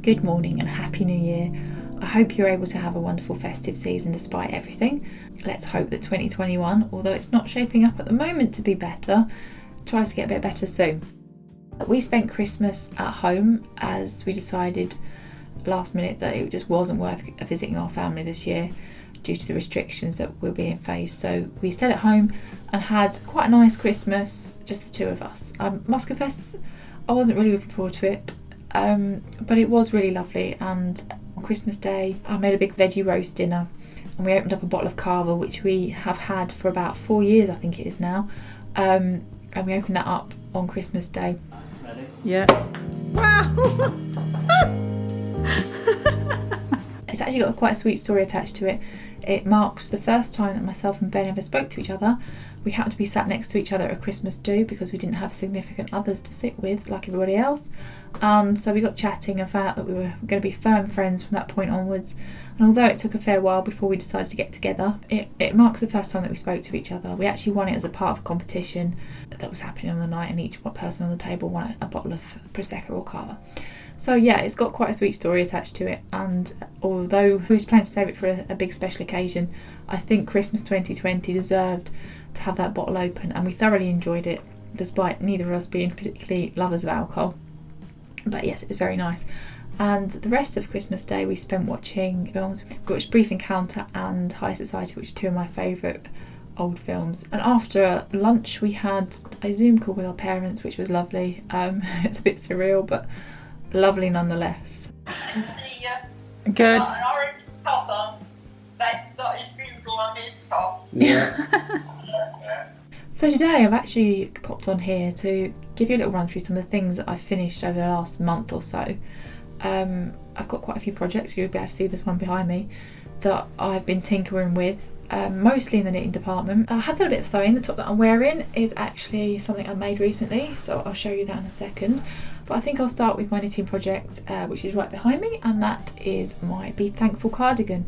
Good morning and Happy New Year. I hope you're able to have a wonderful festive season despite everything. Let's hope that 2021, although it's not shaping up at the moment to be better, tries to get a bit better soon. We spent Christmas at home as we decided last minute that it just wasn't worth visiting our family this year due to the restrictions that were being faced. So we stayed at home and had quite a nice Christmas, just the two of us. I must confess, I wasn't really looking forward to it. But it was really lovely, and on Christmas Day I made a big veggie roast dinner and we opened up a bottle of Cava, which we have had for about 4 years, I think it is now, and we opened that up on Christmas Day. Ready? Yeah. Wow! It's actually got quite a sweet story attached to it. It marks the first time that myself and Ben ever spoke to each other. We happened to be sat next to each other at a Christmas do because we didn't have significant others to sit with like everybody else. And so we got chatting and found out that we were going to be firm friends from that point onwards. And although it took a fair while before we decided to get together, it marks the first time that we spoke to each other. We actually won it as a part of a competition that was happening on the night, and each person on the table won a bottle of Prosecco or Cava. So yeah, it's got quite a sweet story attached to it, and although we was planning to save it for a big special occasion, I think Christmas 2020 deserved to have that bottle open, and we thoroughly enjoyed it despite neither of us being particularly lovers of alcohol. But yes, it was very nice. And the rest of Christmas Day we spent watching films. We watched Brief Encounter and High Society, which are two of my favourite old films. And after lunch we had a Zoom call with our parents, which was lovely. It's a bit surreal, but lovely nonetheless. Good. Got an orange top on. They've got his bugle on his top. Yeah. So today I've actually popped on here to give you a little run through some of the things that I've finished over the last month or so. I've got quite a few projects, you'll be able to see this one behind me, that I've been tinkering with, mostly in the knitting department. I have done a bit of sewing. The top that I'm wearing is actually something I made recently, so I'll show you that in a second. But I think I'll start with my knitting project, which is right behind me, and that is my Be Thankful cardigan.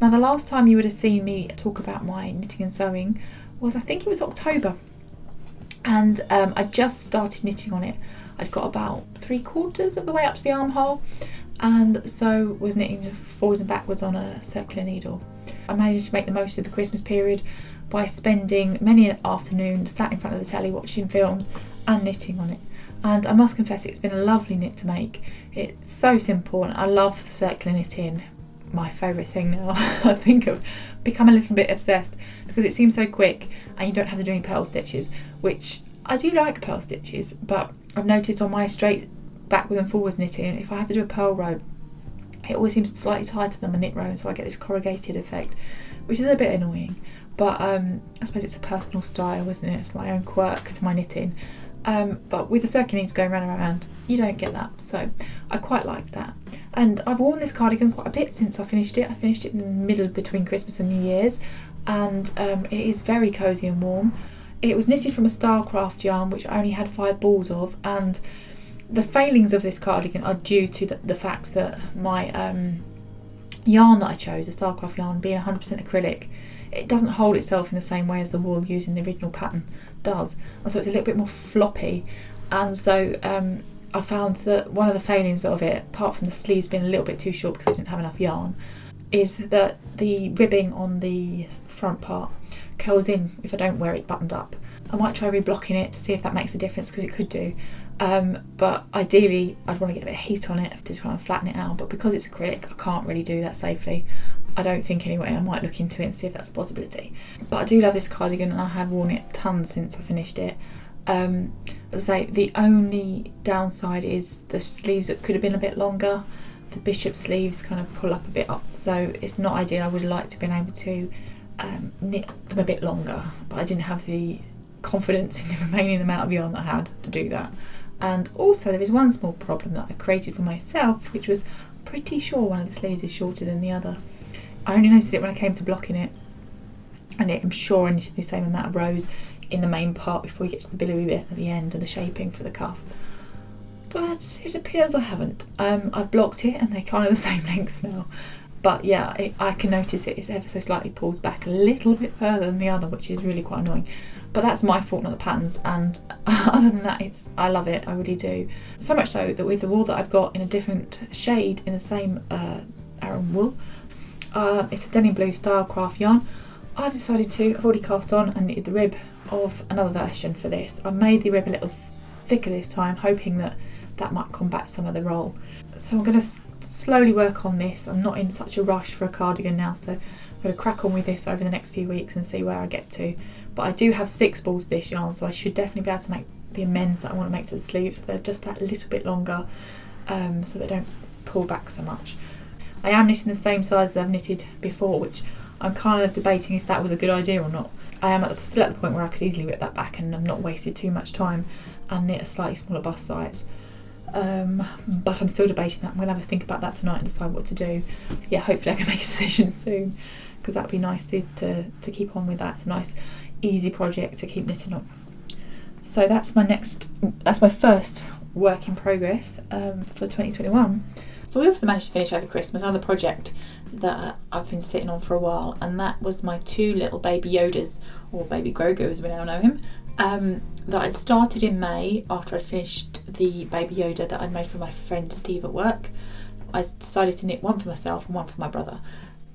Now, the last time you would have seen me talk about my knitting and sewing was, I think it was October, and I just started knitting on it. I'd got about 3/4 of the way up to the armhole, and so was knitting forwards and backwards on a circular needle. I managed to make the most of the Christmas period by spending many an afternoon sat in front of the telly watching films and knitting on it. And I must confess, it's been a lovely knit to make. It's so simple, and I love the circular knitting. My favourite thing now. I think I've become a little bit obsessed because it seems so quick and you don't have to do any purl stitches, which I do like purl stitches, but I've noticed on my straight backwards and forwards knitting, if I have to do a purl row, it always seems slightly tighter than my knit row, so I get this corrugated effect, which is a bit annoying. But I suppose it's a personal style, isn't it? It's my own quirk to my knitting. But with the circular needles going round and round, you don't get that, so I quite like that. And I've worn this cardigan quite a bit since I finished it. I finished it in the middle between Christmas and New Year's, and it is very cosy and warm. It was knitted from a Starcraft yarn, which I only had 5 balls of, and the failings of this cardigan are due to the fact that my yarn that I chose, the Starcraft yarn, being 100% acrylic, it doesn't hold itself in the same way as the wool used in the original pattern does, and so it's a little bit more floppy. And so I found that one of the failings of it, apart from the sleeves being a little bit too short because I didn't have enough yarn, is that the ribbing on the front part curls in if I don't wear it buttoned up. I might try reblocking it to see if that makes a difference, because it could do, but ideally I'd want to get a bit of heat on it to try and flatten it out, but because it's acrylic I can't really do that safely. I don't think anyway. I might look into it and see if that's a possibility. But I do love this cardigan, and I have worn it tons since I finished it. As I say, the only downside is the sleeves that could have been a bit longer. The bishop sleeves kind of pull up a bit up, so it's not ideal. I would have liked to have been able to knit them a bit longer, but I didn't have the confidence in the remaining amount of yarn that I had to do that. And also there is one small problem that I've created for myself, which was, I'm pretty sure one of the sleeves is shorter than the other. I only noticed it when I came to blocking it, and I'm sure I needed the same amount of rows in the main part before you get to the billowy bit at the end and the shaping for the cuff. But it appears I haven't. I've blocked it and they're kind of the same length now. But yeah, I can notice it's ever so slightly pulls back a little bit further than the other, which is really quite annoying. But that's my fault, not the patterns. And other than that, I love it, I really do. So much so that with the wool that I've got in a different shade in the same Aran wool, it's a denim blue style craft yarn. I've already cast on and knitted the rib of another version for this. I made the rib a little thicker this time, hoping that might combat some of the roll. So I'm going to slowly work on this. I'm not in such a rush for a cardigan now, so I'm going to crack on with this over the next few weeks and see where I get to. But I do have 6 balls of this yarn, so I should definitely be able to make the amends that I want to make to the sleeves, so they're just that little bit longer, so they don't pull back so much. I am knitting the same size as I've knitted before, which I'm kind of debating if that was a good idea or not. I am still at the point where I could easily rip that back and I've not wasted too much time and knit a slightly smaller bust size. But I'm still debating that. I'm going to have a think about that tonight and decide what to do. Yeah, hopefully I can make a decision soon, because that would be nice to keep on with that. It's a nice easy project to keep knitting on. So that's my first work in progress for 2021. So we also managed to finish over Christmas another project that I've been sitting on for a while, and that was my 2 little baby Yodas, or baby Grogu as we now know him, that I'd started in May after I'd finished the baby Yoda that I'd made for my friend Steve at work. I decided to knit one for myself and one for my brother,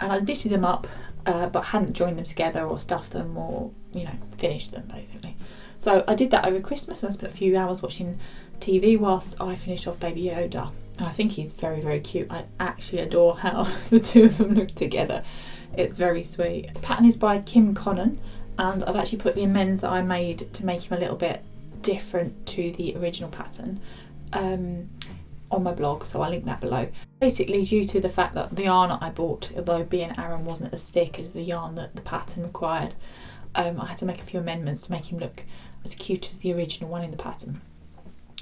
and I knitted them up but hadn't joined them together or stuffed them or finished them basically. So I did that over Christmas and I spent a few hours watching TV whilst I finished off baby Yoda, and I think he's very, very cute. I actually adore how the 2 of them look together. It's very sweet. The pattern is by Konan, and I've actually put the amends that I made to make him a little bit different to the original pattern on my blog, so I'll link that below. Basically, due to the fact that the yarn that I bought, although being Aran, wasn't as thick as the yarn that the pattern required, I had to make a few amendments to make him look as cute as the original one in the pattern.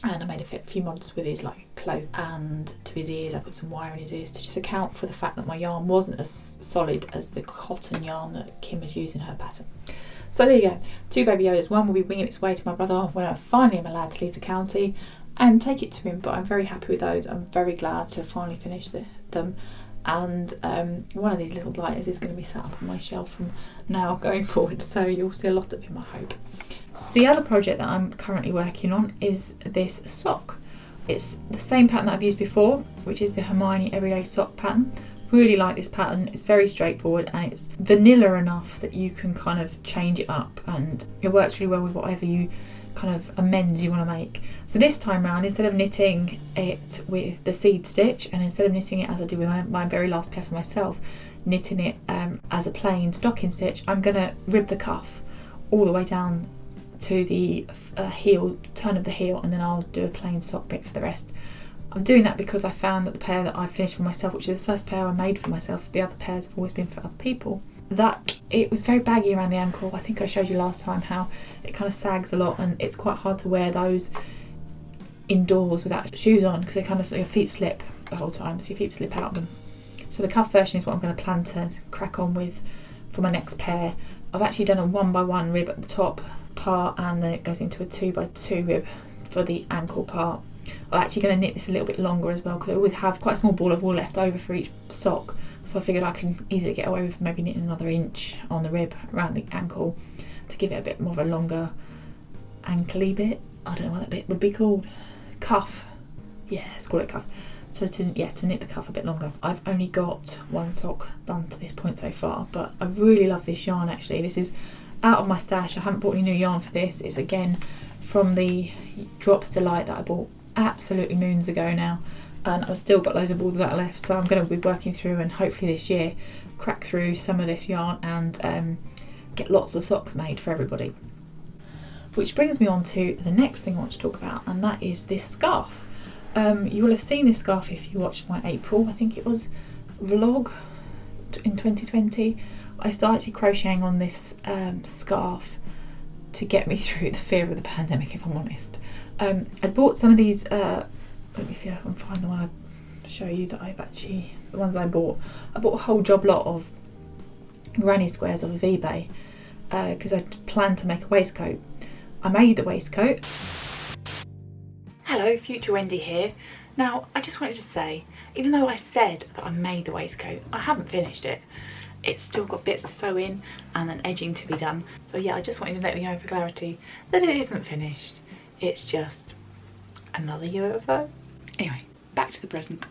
And I made a few mods with his clothes and to his ears. I put some wire in his ears to just account for the fact that my yarn wasn't as solid as the cotton yarn that Kim was using in her pattern. So there you go, 2 baby Yodas. One will be winging its way to my brother when I finally am allowed to leave the county and take it to him, but I'm very happy with those. I'm very glad to finally finish them, and one of these little blighters is going to be sat up on my shelf from now going forward, so you'll see a lot of him, I hope. So the other project that I'm currently working on is this sock. It's the same pattern that I've used before, which is the Hermione Everyday Sock pattern. Really like this pattern. It's very straightforward and it's vanilla enough that you can kind of change it up, and it works really well with whatever you kind of amends you want to make. So this time round, instead of knitting it with the seed stitch, and instead of knitting it as I did with my very last pair for myself, knitting it as a plain stocking stitch, I'm going to rib the cuff all the way down to the heel, turn of the heel, and then I'll do a plain sock bit for the rest. I'm doing that because I found that the pair that I finished for myself, which is the first pair I made for myself, the other pairs have always been for other people, that it was very baggy around the ankle. I think I showed you last time how it kind of sags a lot, and it's quite hard to wear those indoors without shoes on, because they kind of, your feet slip the whole time, so your feet slip out of them. So the cuff version is what I'm going to plan to crack on with for my next pair. I've actually done a 1x1 rib at the top part, and then it goes into a 2x2 rib for the ankle part. I'm actually going to knit this a little bit longer as well, because I always have quite a small ball of wool left over for each sock, so I figured I can easily get away with maybe knitting another inch on the rib around the ankle to give it a bit more of a longer ankly bit. I don't know what that bit would be called. Cuff. Yeah, let's call it cuff. So to knit the cuff a bit longer. I've only got 1 sock done to this point so far, but I really love this yarn actually. This is out of my stash. I haven't bought any new yarn for this. It's again from the Drops Delight that I bought absolutely moons ago now, and I've still got loads of balls of that left, so I'm going to be working through and hopefully this year crack through some of this yarn and get lots of socks made for everybody. Which brings me on to the next thing I want to talk about, and that is this scarf. You will have seen this scarf if you watched my April, I think it was, vlog in 2020. I started crocheting on this scarf to get me through the fear of the pandemic, if I'm honest. I'd bought some of these, let me see if I can find the one I show you that the ones I bought. I bought a whole job lot of granny squares off of eBay because I planned to make a waistcoat. I made the waistcoat. Hello, future Wendy here. Now, I just wanted to say, Even though I said that I made the waistcoat, I haven't finished it. It's still got bits to sew in and then edging to be done. So yeah, I just wanted to let you know for clarity that it isn't finished. It's just another UFO. Anyway, back to the present.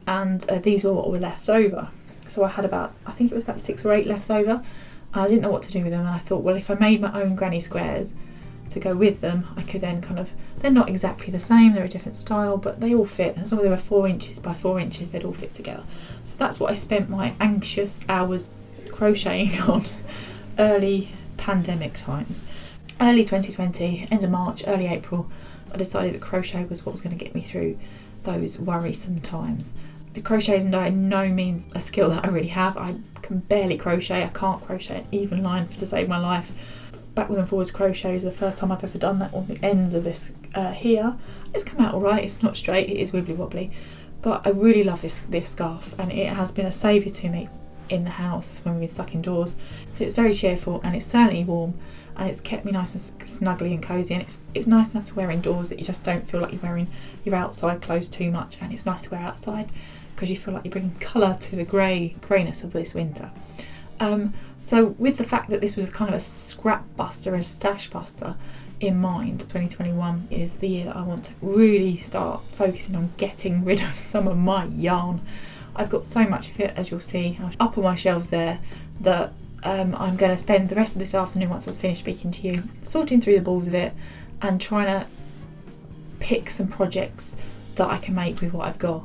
And these were what were left over. So I had about, I think it was about 6 or 8 left over. And I didn't know what to do with them, and I thought, well, if I made my own granny squares to go with them, I could then kind of, they're not exactly the same, they're a different style, but they all fit. As long as they were 4 inches by 4 inches, they'd all fit together. So that's what I spent my anxious hours crocheting on early pandemic times. Early 2020, end of March, early April, I decided that crochet was what was going to get me through those worrisome times. The crochet is by no means a skill that I really have. I can barely crochet. I can't crochet an even line to save my life. Backwards and forwards crochet is the first time I've ever done that on the ends of this here. It's come out alright. It's not straight, it is wibbly wobbly, but I really love this scarf, and it has been a saviour to me in the house when we've been stuck indoors. So it's very cheerful, and it's certainly warm, and it's kept me nice and snuggly and cosy, and it's nice enough to wear indoors that you just don't feel like you're wearing your outside clothes too much, and it's nice to wear outside because you feel like you're bringing colour to the greyness of this winter. So with the fact that this was kind of a scrap buster, a stash buster in mind, 2021 is the year that I want to really start focusing on getting rid of some of my yarn. I've got so much of it, as you'll see up on my shelves there, that I'm going to spend the rest of this afternoon, once I've finished speaking to you, sorting through the balls of it and trying to pick some projects that I can make with what I've got.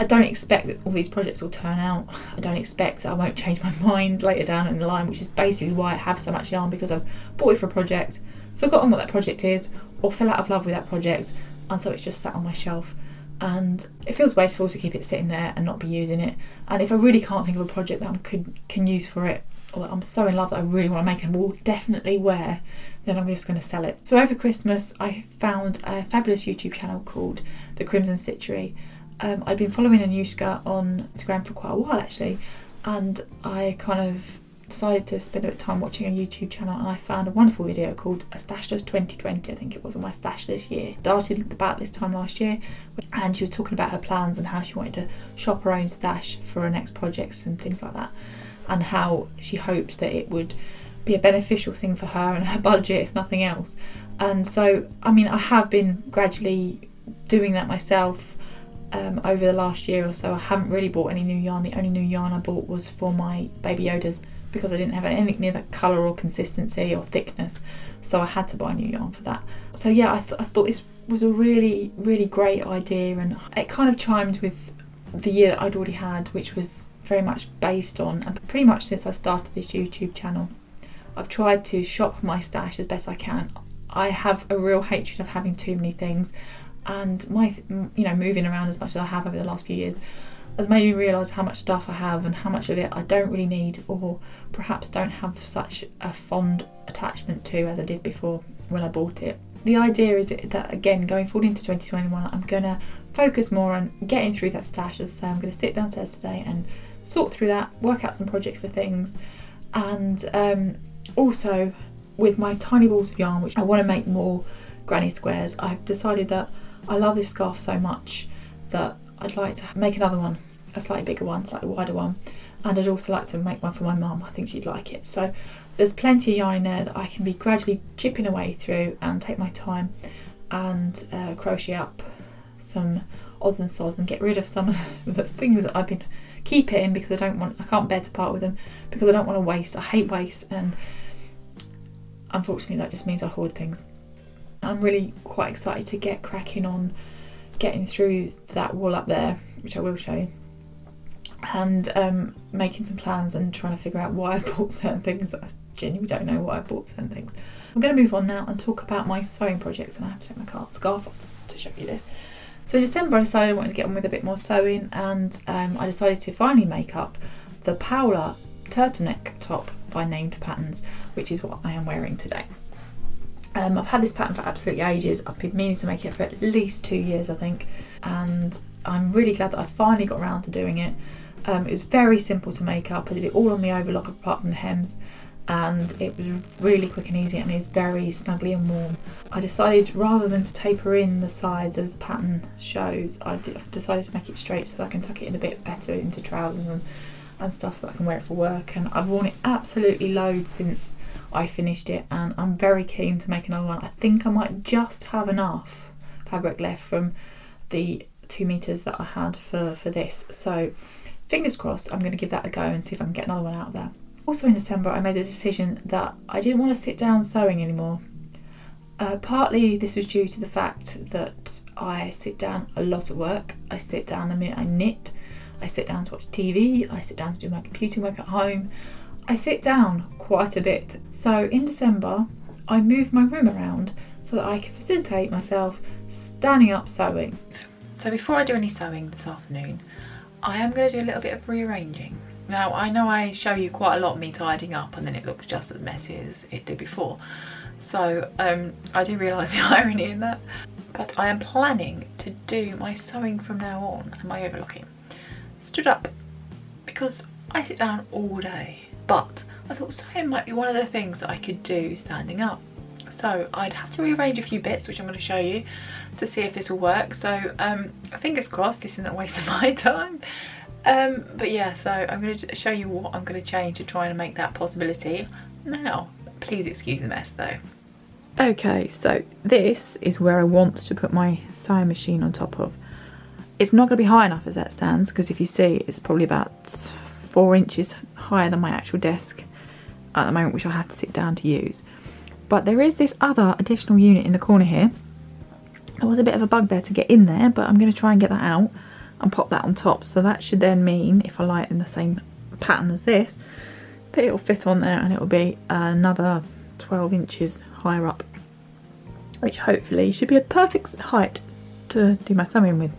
I don't expect that all these projects will turn out. I don't expect that I won't change my mind later down in the line, which is basically why I have so much yarn, because I've bought it for a project, forgotten what that project is, or fell out of love with that project, and so it's just sat on my shelf. And it feels wasteful to keep it sitting there and not be using it. And if I really can't think of a project that I can use for it, or that I'm so in love that I really want to make and will definitely wear, then I'm just going to sell it. So over Christmas I found a fabulous YouTube channel called The Crimson Stitchery. I'd been following Anushka on Instagram for quite a while actually, and I kind of decided to spend a bit of time watching a YouTube channel, and I found a wonderful video called A Stashless 2020, I think it was, on my Stashless year. Started about this time last year, and she was talking about her plans and how she wanted to shop her own stash for her next projects and things like that, and how she hoped that it would be a beneficial thing for her and her budget, if nothing else. And so, I mean, I have been gradually doing that myself. Over the last year or so, I haven't really bought any new yarn. The only new yarn I bought was for my baby Yodas, because I didn't have anything near that colour or consistency or thickness, so I had to buy new yarn for that. So yeah, I thought this was a really, really great idea, and it kind of chimed with the year that I'd already had, which was very much based on, and pretty much since I started this YouTube channel, I've tried to shop my stash as best I can. I have a real hatred of having too many things, and my, moving around as much as I have over the last few years has made me realise how much stuff I have and how much of it I don't really need, or perhaps don't have such a fond attachment to as I did before when I bought it. The idea is that, again, going forward into 2021, I'm going to focus more on getting through that stash. As I say, I'm going to sit downstairs today and sort through that, work out some projects for things, and also with my tiny balls of yarn, which I want to make more granny squares. I've decided that I love this scarf so much that I'd like to make another one, a slightly bigger one, slightly wider one, and I'd also like to make one for my mum. I think she'd like it. So there's plenty of yarn in there that I can be gradually chipping away through and take my time and crochet up some odds and sods and get rid of some of the things that I've been keeping because I can't bear to part with them, because I don't want to waste. I hate waste, and unfortunately that just means I hoard things. I'm really quite excited to get cracking on getting through that wall up there, which I will show you, and making some plans and trying to figure out why I bought certain things. I genuinely don't know why I bought certain things. I'm going to move on now and talk about my sewing projects, and I have to take my scarf off to show you this. So in December I decided I wanted to get on with a bit more sewing, and I decided to finally make up the Pauloa turtleneck top by Named Patterns, which is what I am wearing today. I've had this pattern for absolutely ages. I've been meaning to make it for at least 2 years, I think, and I'm really glad that I finally got around to doing it. It was very simple to make up. I did it all on the overlock apart from the hems, and it was really quick and easy, and is very snuggly and warm. I decided, rather than to taper in the sides as the pattern shows, I decided to make it straight so that I can tuck it in a bit better into trousers and stuff, so that I can wear it for work. And I've worn it absolutely loads since I finished it, and I'm very keen to make another one. I think I might just have enough fabric left from the 2 meters that I had for this, so fingers crossed I'm going to give that a go and see if I can get another one out of there. Also in December I made the decision that I didn't want to sit down sewing anymore. Partly this was due to the fact that I sit down a lot at work. I sit down the minute I knit, I sit down to watch TV, I sit down to do my computing work at home. I sit down quite a bit. So in December I moved my room around so that I can facilitate myself standing up sewing. So before I do any sewing this afternoon, I am going to do a little bit of rearranging. Now I know I show you quite a lot of me tidying up and then it looks just as messy as it did before. So I do realise the irony in that. But I am planning to do my sewing from now on and my overlocking stood up, because I sit down all day. But I thought sewing might be one of the things that I could do standing up. So I'd have to rearrange a few bits, which I'm going to show you to see if this will work. So fingers crossed this isn't a waste of my time. But yeah, so I'm going to show you what I'm going to change to try and make that possibility. Now, please excuse the mess though. Okay, so this is where I want to put my sewing machine on top of. It's not going to be high enough as that stands, because if you see, it's probably about 4 inches higher than my actual desk at the moment, which I have to sit down to use. But there is this other additional unit in the corner here. It was a bit of a bugbear to get in there, but I'm going to try and get that out and pop that on top. So that should then mean, if I lie it in the same pattern as this, that it will fit on there and it will be another 12 inches higher up, which hopefully should be a perfect height to do my sewing with.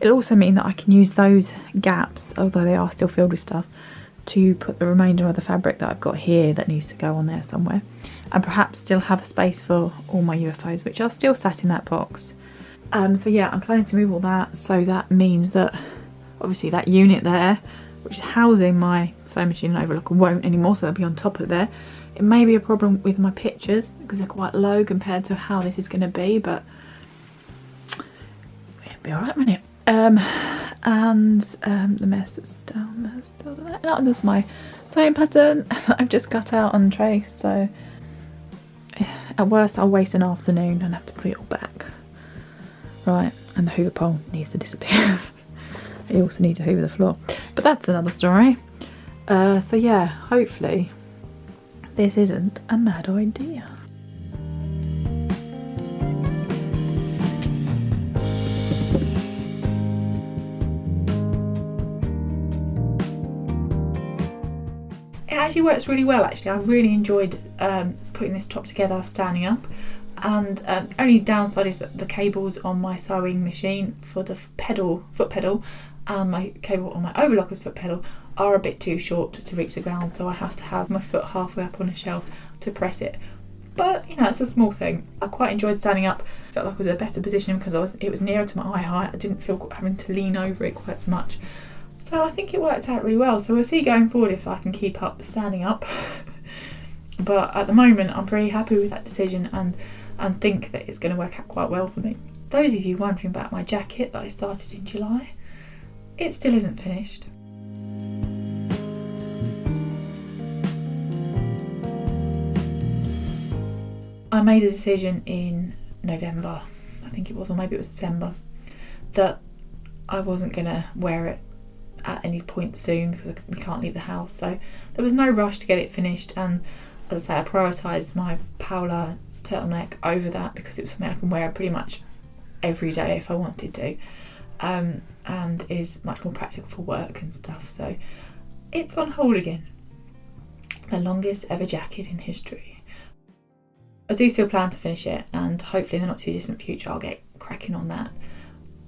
It'll also mean that I can use those gaps, although they are still filled with stuff, to put the remainder of the fabric that I've got here that needs to go on there somewhere, and perhaps still have a space for all my UFOs, which are still sat in that box. So yeah, I'm planning to move all that, so that means that obviously that unit there, which is housing my sewing machine and overlock, won't anymore, so they'll be on top of there. It may be a problem with my pictures because they're quite low compared to how this is going to be, but it'll be alright, won't it? The mess that's down there, still there. And there's my sewing pattern that I've just cut out and traced, so at worst I'll waste an afternoon and have to put it all back. Right, and the hoover pole needs to disappear. I also need to hoover the floor, but that's another story. So yeah, hopefully this isn't a mad idea. It actually works really well. Actually, I really enjoyed putting this top together standing up, and only downside is that the cables on my sewing machine for the foot pedal and my cable on my overlocker's foot pedal are a bit too short to reach the ground, so I have to have my foot halfway up on a shelf to press it. But you know, it's a small thing. I quite enjoyed standing up. Felt like I was in a better position because it was nearer to my eye height. I didn't feel having to lean over it quite so much. So I think it worked out really well. So we'll see going forward if I can keep up standing up. But at the moment I'm pretty happy with that decision and think that it's going to work out quite well for me. Those of you wondering about my jacket that I started in July, it still isn't finished. I made a decision in November, I think it was, or maybe it was December, that I wasn't going to wear it at any point soon because we can't leave the house, so there was no rush to get it finished. And as I say, I prioritised my Pauloa turtleneck over that because it was something I can wear pretty much every day if I wanted to, and is much more practical for work and stuff. So it's on hold again. The longest ever jacket in history. I do still plan to finish it, and hopefully in the not too distant future I'll get cracking on that.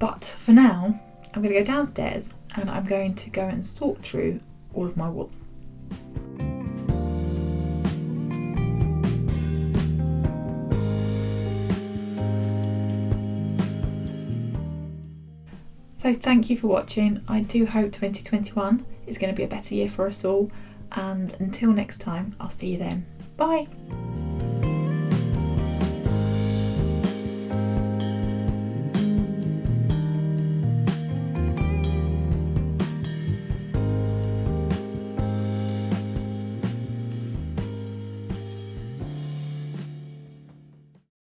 But for now, I'm going to go downstairs and I'm going to go and sort through all of my wool. So thank you for watching. I do hope 2021 is going to be a better year for us all. and until next time, I'll see you then. Bye!